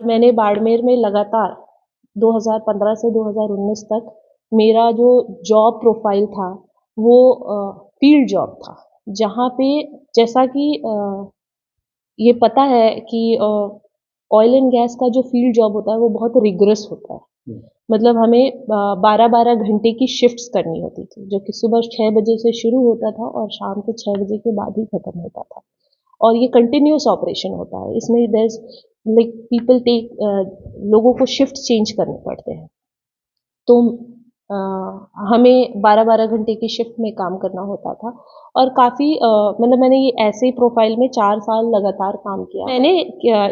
मैंने बाड़मेर में लगातार 2015 से 2019 तक मेरा जो जॉब प्रोफाइल था वो फील्ड जॉब था, जहाँ पे जैसा कि ये पता है कि ऑयल एंड गैस का जो फील्ड जॉब होता है वो बहुत रिगरस होता है। मतलब हमें 12-12 घंटे की शिफ्ट्स करनी होती थी, जो कि सुबह 6 बजे से शुरू होता था और शाम के 6 बजे के बाद ही खत्म होता था। और ये कंटिन्यूस ऑपरेशन होता है, इसमें देयर लाइक पीपल टेक लोगों को शिफ्ट चेंज करने पड़ते हैं। तो अ, हमें 12-12 घंटे की शिफ्ट में काम करना होता था और काफ़ी मतलब मैंने ये ऐसे प्रोफाइल में 4 साल लगातार काम किया। मैंने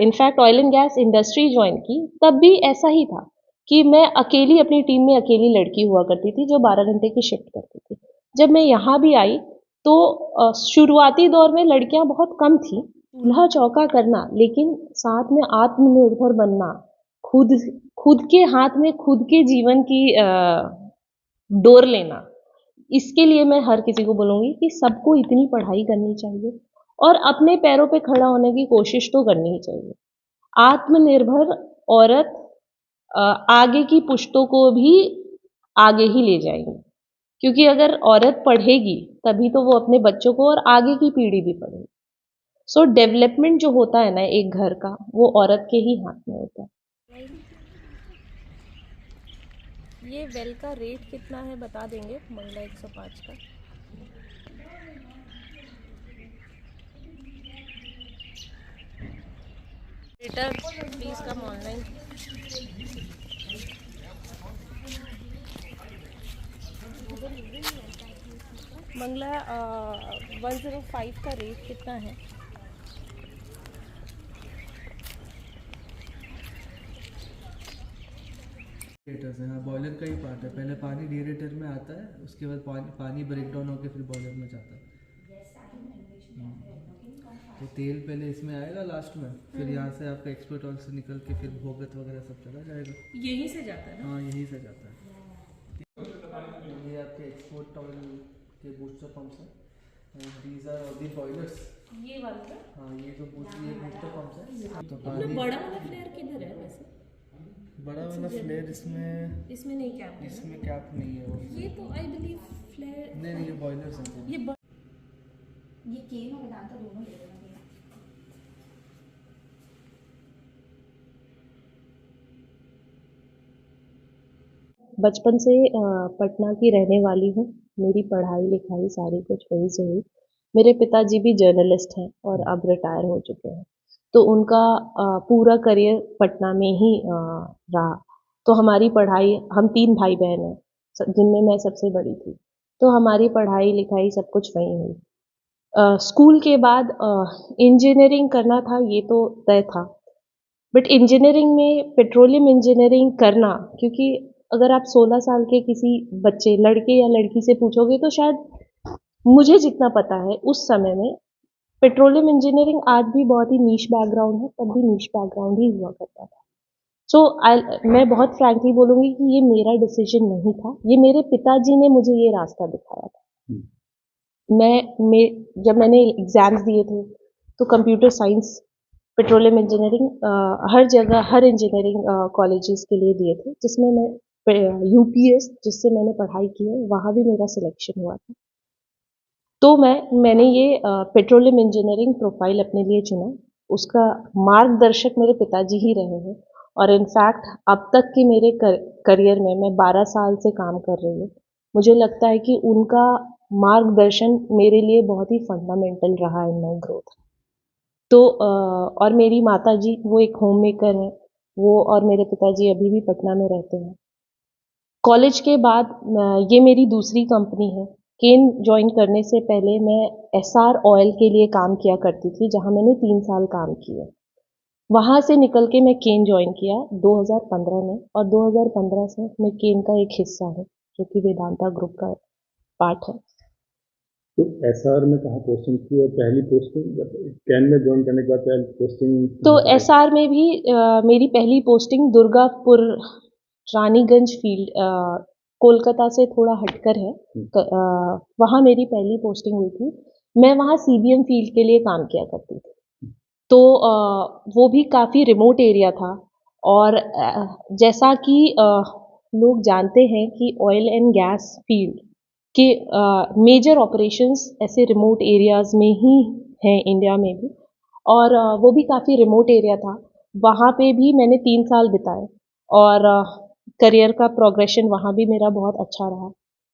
in fact oil and gas industry join की, तब भी ऐसा ही था कि मैं अकेली अपनी टीम में अकेली लड़की हुआ करती थी जो 12 घंटे की शिफ्ट करती थी। जब मैं यहाँ भी आई तो शुरुआती दौर में लड़कियां बहुत कम थी। चूल्हा चौका करना, लेकिन साथ में आत्मनिर्भर बनना, खुद खुद के हाथ में खुद के जीवन की डोर लेना, इसके लिए मैं हर किसी को बोलूँगी कि सबको इतनी पढ़ाई करनी चाहिए और अपने पैरों पे खड़ा होने की कोशिश तो करनी ही चाहिए। आत्मनिर्भर औरत अ, आगे की पुश्तों को भी आगे ही ले जाएगी, क्योंकि अगर औरत पढ़ेगी तभी तो वो अपने बच्चों को और आगे की पीढ़ी भी पढ़ेगी। सो डेवलपमेंट जो होता है ना एक घर का, वो औरत के ही हाथ में होता है। ये वेल का रेट कितना है बता देंगे? मंगला 105 का। Litre please come online. Mangala 105 का रेट कितना है? डिएरेटर्स है, हाँ बॉयलर का ही पार्ट है। पहले पानी डिएरेटर में आता है, उसके बाद पानी ब्रेक डाउन होकर फिर बॉयलर में जाता है। तो तेल पहले इसमें आएगा लास्ट में, फिर यहाँ से आपका एक्सपोर्ट ऑयल से निकल के फिर भोगत वगैरह सब चला जाएगा। यहीं से जाता है ना? हाँ यहीं से जाता है। ये आपके एक्सपोर्ट ऑयल के बूस्टर पंप्स हैं। These are all the boilers. ये वाला? हाँ ये जो बूस्टर पंप्स है ये तो अपना पानी। बड़ा वाला फ्लेयर किधर है वैसे? बड़ा वाला फ्लेयर इसमें नहीं कैप है ना? इसमें कैप नहीं है वो। ये तो आई बिलीव फ्लेयर नहीं ये बॉयलर्स हैं। ये केन और वेदांता दोनों ले लेना भैया। बचपन से पटना की रहने वाली हूँ। मेरी पढ़ाई लिखाई सारी कुछ वहीं से हुई। मेरे पिताजी भी जर्नलिस्ट हैं और अब रिटायर हो चुके हैं, तो उनका पूरा करियर पटना में ही रहा। तो हमारी पढ़ाई, हम 3 भाई बहन हैं, जिनमें मैं सबसे बड़ी थी, तो हमारी पढ़ाई लिखाई सब कुछ वहीं हुई। स्कूल के बाद इंजीनियरिंग करना था, ये तो तय था। बट इंजीनियरिंग में पेट्रोलियम इंजीनियरिंग करना, क्योंकि अगर आप 16 साल के किसी बच्चे, लड़के या लड़की से पूछोगे तो शायद, मुझे जितना पता है उस समय में पेट्रोलियम इंजीनियरिंग आज भी बहुत ही नीश बैकग्राउंड है, तब भी नीश बैकग्राउंड ही हुआ करता था। सो मैं बहुत फ्रैंकली बोलूँगी कि ये मेरा डिसीजन नहीं था, ये मेरे पिताजी ने मुझे ये रास्ता दिखाया था। जब मैंने एग्ज़ाम्स दिए थे, तो कंप्यूटर साइंस, पेट्रोलियम इंजीनियरिंग, हर जगह हर इंजीनियरिंग कॉलेजेस के लिए दिए थे, जिसमें मैं यूपीएस जिससे मैंने पढ़ाई की है, वहाँ भी मेरा सिलेक्शन हुआ था। तो मैंने ये पेट्रोलियम इंजीनियरिंग प्रोफाइल अपने लिए चुना। उसका मार्गदर्शक मेरे पिताजी ही रहे हैं और इनफैक्ट अब तक के मेरे करियर में मैं 12 साल से काम कर रही हूँ। मुझे लगता है कि उनका मार्गदर्शन मेरे लिए बहुत ही फंडामेंटल रहा इन माई ग्रोथ। तो और मेरी माताजी वो एक होम मेकर है, वो और मेरे पिताजी अभी भी पटना में रहते हैं। कॉलेज के बाद ये मेरी दूसरी कंपनी है। केन जॉइन करने से पहले मैं एसआर ऑयल के लिए काम किया करती थी, जहाँ मैंने 3 साल काम किया। वहाँ से निकल के मैं केन जॉइन किया 2015 में, और 2015 से मैं केन का एक हिस्सा हूँ, जो कि वेदांता ग्रुप का पार्ट है। तो एसआर में कहाँ पोस्टिंग थी और पहली पोस्टिंग कैन में ज्वाइन करने के बाद पहली पोस्टिंग? तो एसआर में भी मेरी पहली पोस्टिंग दुर्गापुर रानीगंज फील्ड, कोलकाता से थोड़ा हटकर है, वहाँ मेरी पहली पोस्टिंग हुई थी। मैं वहाँ सीबीएम फील्ड के लिए काम किया करती थी। तो वो भी काफ़ी रिमोट एरिया था और जैसा कि लोग जानते हैं कि ऑयल एंड गैस फील्ड के मेजर ऑपरेशंस ऐसे रिमोट एरियाज़ में ही हैं इंडिया में भी, और वो भी काफ़ी रिमोट एरिया था। वहाँ पे भी मैंने 3 साल बिताए और करियर का प्रोग्रेशन वहाँ भी मेरा बहुत अच्छा रहा।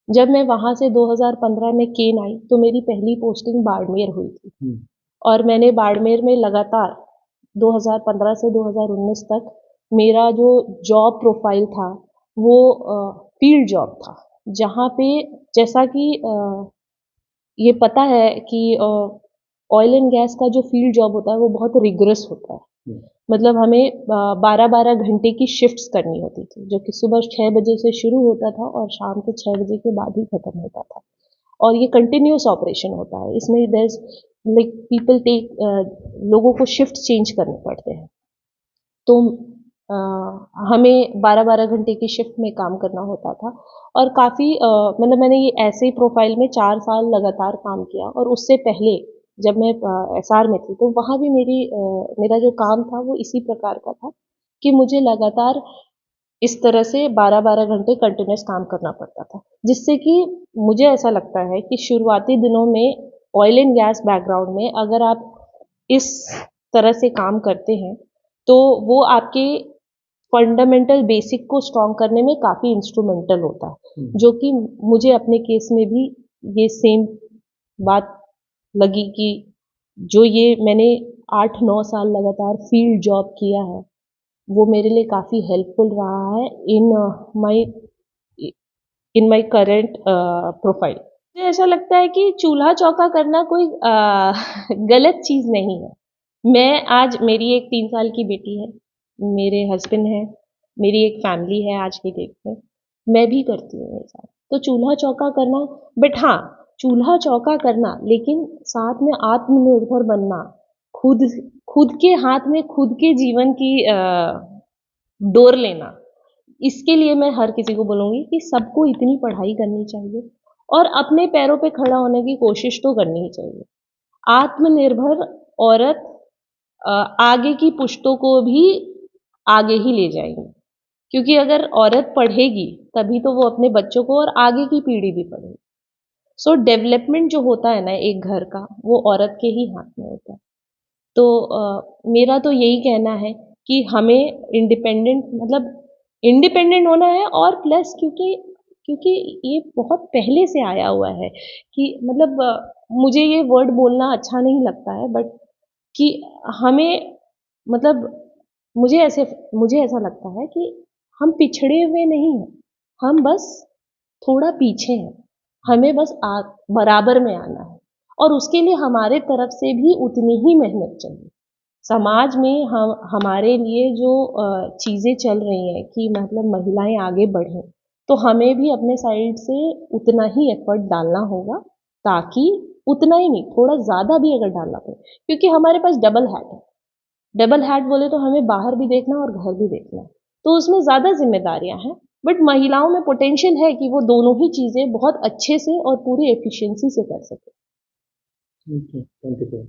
जब मैं वहाँ से 2015 में केन आई तो मेरी पहली पोस्टिंग बाड़मेर हुई थी और मैंने बाड़मेर में लगातार 2015 से 2019 तक मेरा जो जॉब प्रोफाइल था वो फील्ड जॉब था, जहाँ पे जैसा कि ये पता है कि ऑयल एंड गैस का जो फील्ड जॉब होता है वो बहुत रिगरस होता है। मतलब हमें 12-12 घंटे की शिफ्ट्स करनी होती थी, जो कि सुबह 6 बजे से शुरू होता था और शाम के 6 बजे के बाद ही खत्म होता था। और ये कंटिन्यूअस ऑपरेशन होता है, इसमें देयर लाइक पीपल टेक लोगों को शिफ्ट चेंज करने पड़ते हैं। तो हमें 12-12 घंटे की शिफ्ट में काम करना होता था और काफ़ी मतलब मैंने ये ऐसे प्रोफाइल में 4 साल लगातार काम किया। और उससे पहले जब मैं एसआर में थी तो वहाँ भी मेरा जो काम था वो इसी प्रकार का था कि मुझे लगातार इस तरह से 12-12 घंटे कंटिन्यूअस काम करना पड़ता था, जिससे कि मुझे ऐसा लगता है कि शुरुआती दिनों में ऑयल एंड गैस बैकग्राउंड में अगर आप इस तरह से काम करते हैं तो वो आपके फंडामेंटल बेसिक को स्ट्रॉन्ग करने में काफ़ी इंस्ट्रूमेंटल होता है, जो कि मुझे अपने केस में भी ये सेम बात लगी कि जो ये मैंने 8-9 साल लगातार फील्ड जॉब किया है वो मेरे लिए काफ़ी हेल्पफुल रहा है my in my current profile. मुझे ऐसा लगता है कि चूल्हा चौका करना कोई गलत चीज़ नहीं है। मैं आज मेरी एक 3 साल की बेटी है, मेरे हस्बैंड हैं, मेरी एक फैमिली है आज की डेट में, मैं भी करती हूँ ये सब। तो चूल्हा चौका करना, बट हाँ, चूल्हा चौका करना लेकिन साथ में आत्मनिर्भर बनना, खुद खुद के हाथ में खुद के जीवन की डोर लेना, इसके लिए मैं हर किसी को बोलूँगी कि सबको इतनी पढ़ाई करनी चाहिए और अपने पैरों पे खड़ा होने की कोशिश तो करनी ही चाहिए। आत्मनिर्भर औरत आगे की पुश्तों को भी आगे ही ले जाएगी, क्योंकि अगर औरत पढ़ेगी तभी तो वो अपने बच्चों को और आगे की पीढ़ी भी पढ़ेगी। सो डेवलपमेंट जो होता है ना एक घर का, वो औरत के ही हाथ में होता है। तो मेरा तो यही कहना है कि हमें इंडिपेंडेंट होना है, और प्लस क्योंकि क्योंकि ये बहुत पहले से आया हुआ है कि मतलब मुझे ये वर्ड बोलना अच्छा नहीं लगता है, बट कि हमें मतलब मुझे ऐसा लगता है कि हम पिछड़े हुए नहीं हैं, हम बस थोड़ा पीछे हैं, हमें बस बराबर में आना है और उसके लिए हमारे तरफ से भी उतनी ही मेहनत चाहिए। समाज में हम हमारे लिए जो चीज़ें चल रही हैं कि मतलब महिलाएं आगे बढ़ें, तो हमें भी अपने साइड से उतना ही एफर्ट डालना होगा, ताकि उतना ही नहीं, थोड़ा ज़्यादा भी अगर डालना पड़े, क्योंकि हमारे पास डबल हैट है। डबल हैट बोले तो हमें बाहर भी देखना और घर भी देखना, तो उसमें ज़्यादा जिम्मेदारियां हैं। बट महिलाओं में पोटेंशियल है कि वो दोनों ही चीज़ें बहुत अच्छे से और पूरी एफिशिएंसी से कर सके। Okay, thank you, sir.